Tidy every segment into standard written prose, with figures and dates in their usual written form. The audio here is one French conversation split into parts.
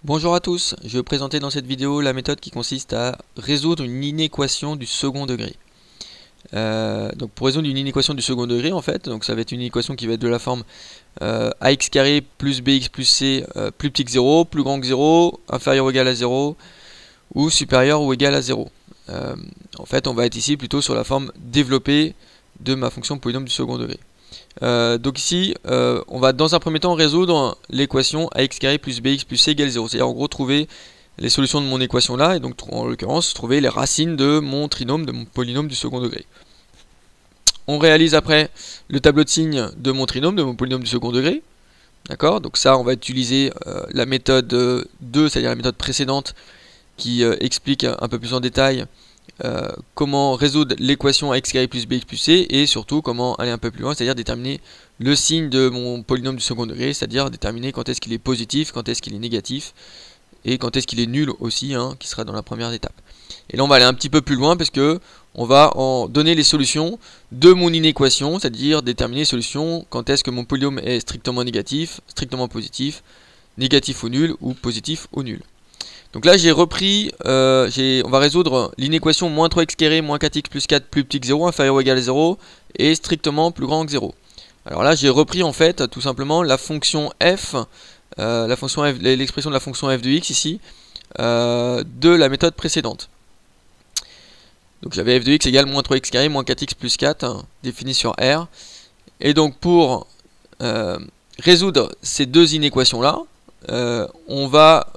Bonjour à tous, je vais vous présenter dans cette vidéo la méthode qui consiste à résoudre une inéquation du second degré. Donc pour résoudre une inéquation du second degré en fait, donc ça va être une inéquation qui va être de la forme ax carré plus bx plus c plus petit que 0, plus grand que 0, inférieur ou égal à 0 ou supérieur ou égal à 0. En fait on va être ici plutôt sur la forme développée de ma fonction polynôme du second degré. Donc ici, on va dans un premier temps résoudre l'équation ax carré plus bx plus c égale 0. C'est-à-dire en gros trouver les solutions de mon équation là, et donc en l'occurrence trouver les racines de mon trinôme, de mon polynôme du second degré. On réalise après le tableau de signes de mon trinôme, de mon polynôme du second degré. D'accord. Donc ça, on va utiliser la méthode 2, c'est-à-dire la méthode précédente, qui explique un peu plus en détail comment résoudre l'équation ax carré plus bx plus c, et surtout comment aller un peu plus loin, c'est-à-dire déterminer le signe de mon polynôme du second degré, c'est-à-dire déterminer quand est-ce qu'il est positif, quand est-ce qu'il est négatif, et quand est-ce qu'il est nul aussi, qui sera dans la première étape. Et là on va aller un petit peu plus loin parce que on va en donner les solutions de mon inéquation, c'est-à-dire déterminer les solutions quand est-ce que mon polynôme est strictement négatif, strictement positif, négatif ou nul, ou positif ou nul. Donc là j'ai repris, on va résoudre l'inéquation moins 3x carré moins 4x plus 4 plus petit que 0 inférieur ou égal à 0 et strictement plus grand que 0. Alors là j'ai repris en fait tout simplement la fonction f, l'expression de la fonction f de x ici, de la méthode précédente. Donc j'avais f de x égale moins 3x carré moins 4x plus 4 défini sur R. Et donc pour résoudre ces deux inéquations là, on va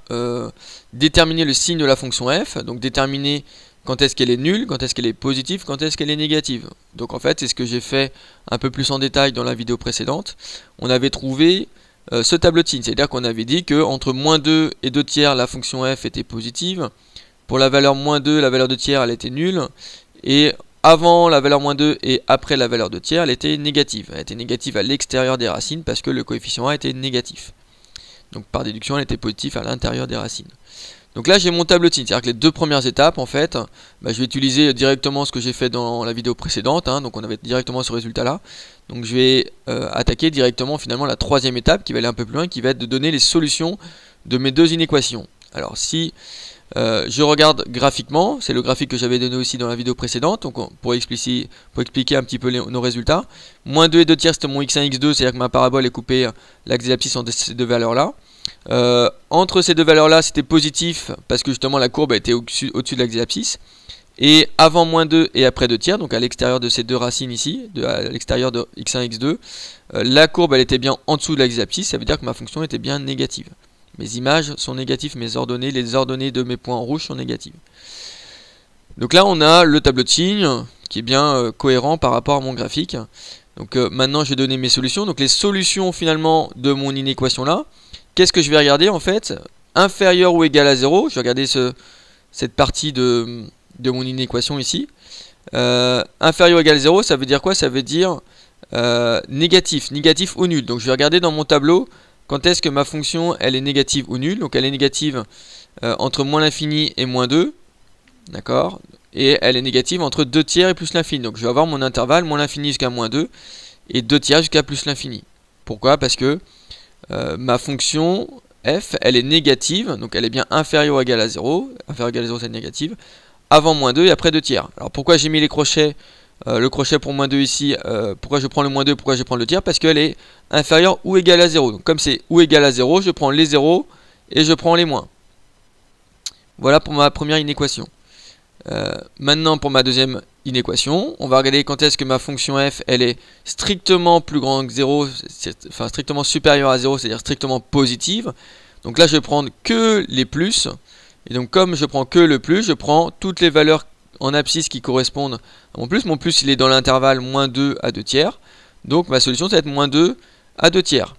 déterminer le signe de la fonction f, donc déterminer quand est-ce qu'elle est nulle, quand est-ce qu'elle est positive, quand est-ce qu'elle est négative. Donc en fait c'est ce que j'ai fait un peu plus en détail dans la vidéo précédente. On avait trouvé ce tableau de signes, c'est-à-dire qu'on avait dit que entre moins 2 et 2 tiers la fonction f était positive, pour la valeur moins 2 la valeur 2 tiers elle était nulle, et avant la valeur moins 2 et après la valeur 2 tiers elle était négative. Elle était négative à l'extérieur des racines parce que le coefficient a était négatif. Donc par déduction elle était positive à l'intérieur des racines. Donc là j'ai mon tableau de signes, c'est-à-dire que les deux premières étapes en fait, je vais utiliser directement ce que j'ai fait dans la vidéo précédente, donc on avait directement ce résultat là. Donc je vais attaquer directement finalement la troisième étape qui va aller un peu plus loin, qui va être de donner les solutions de mes deux inéquations. Alors si je regarde graphiquement, c'est le graphique que j'avais donné aussi dans la vidéo précédente, donc pour expliquer un petit peu nos résultats. Moins 2 et 2 tiers c'était mon x1, x2, c'est-à-dire que ma parabole est coupée l'axe des abscisses entre ces deux valeurs là. Entre ces deux valeurs là c'était positif parce que justement la courbe était au-dessus de l'axe des abscisses. Et avant moins 2 et après 2 tiers, donc à l'extérieur de ces deux racines ici, à l'extérieur de x1, x2, la courbe elle était bien en dessous de l'axe des abscisses, ça veut dire que ma fonction était bien négative. Mes images sont négatives, les ordonnées de mes points rouges sont négatives. Donc là on a le tableau de signes qui est bien cohérent par rapport à mon graphique. Donc maintenant je vais donner mes solutions. Donc les solutions finalement de mon inéquation là, qu'est-ce que je vais regarder en fait? Inférieur ou égal à 0, je vais regarder cette partie de mon inéquation ici. Inférieur ou égal à 0, ça veut dire quoi? Ça veut dire négatif ou nul. Donc je vais regarder dans mon tableau quand est-ce que ma fonction elle est négative ou nulle. Donc elle est négative entre moins l'infini et moins 2. D'accord. Et elle est négative entre 2 tiers et plus l'infini. Donc je vais avoir mon intervalle moins l'infini jusqu'à moins 2 et 2 tiers jusqu'à plus l'infini. Pourquoi? Parce que ma fonction f elle est négative, donc elle est bien inférieure ou égale à 0. Inférieure ou égale à 0 c'est négative. Avant moins 2 et après 2 tiers. Alors pourquoi j'ai mis les crochets, le crochet pour moins 2 ici, pourquoi je prends le moins 2, pourquoi je prends le tiers? Parce qu'elle est inférieure ou égale à 0. Donc comme c'est ou égal à 0, je prends les 0 et je prends les moins. Voilà pour ma première inéquation. Maintenant pour ma deuxième inéquation, on va regarder quand est-ce que ma fonction f elle est strictement plus grande que 0, enfin strictement supérieure à 0, c'est-à-dire strictement positive. Donc là je vais prendre que les plus. Et donc comme je prends que le plus, je prends toutes les valeurs en abscisse qui correspondent à mon plus. Mon plus il est dans l'intervalle moins 2 à 2 tiers. Donc ma solution ça va être moins 2 à 2 tiers.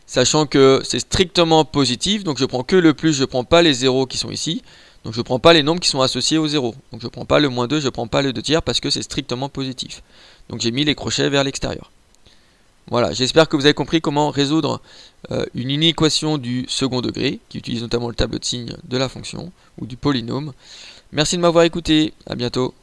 Sachant que c'est strictement positif, donc je prends que le plus, je ne prends pas les zéros qui sont ici. Donc je ne prends pas les nombres qui sont associés au 0. Donc je ne prends pas le moins 2, je ne prends pas le 2 tiers parce que c'est strictement positif. Donc j'ai mis les crochets vers l'extérieur. Voilà, j'espère que vous avez compris comment résoudre une inéquation du second degré, qui utilise notamment le tableau de signes de la fonction, ou du polynôme. Merci de m'avoir écouté, à bientôt.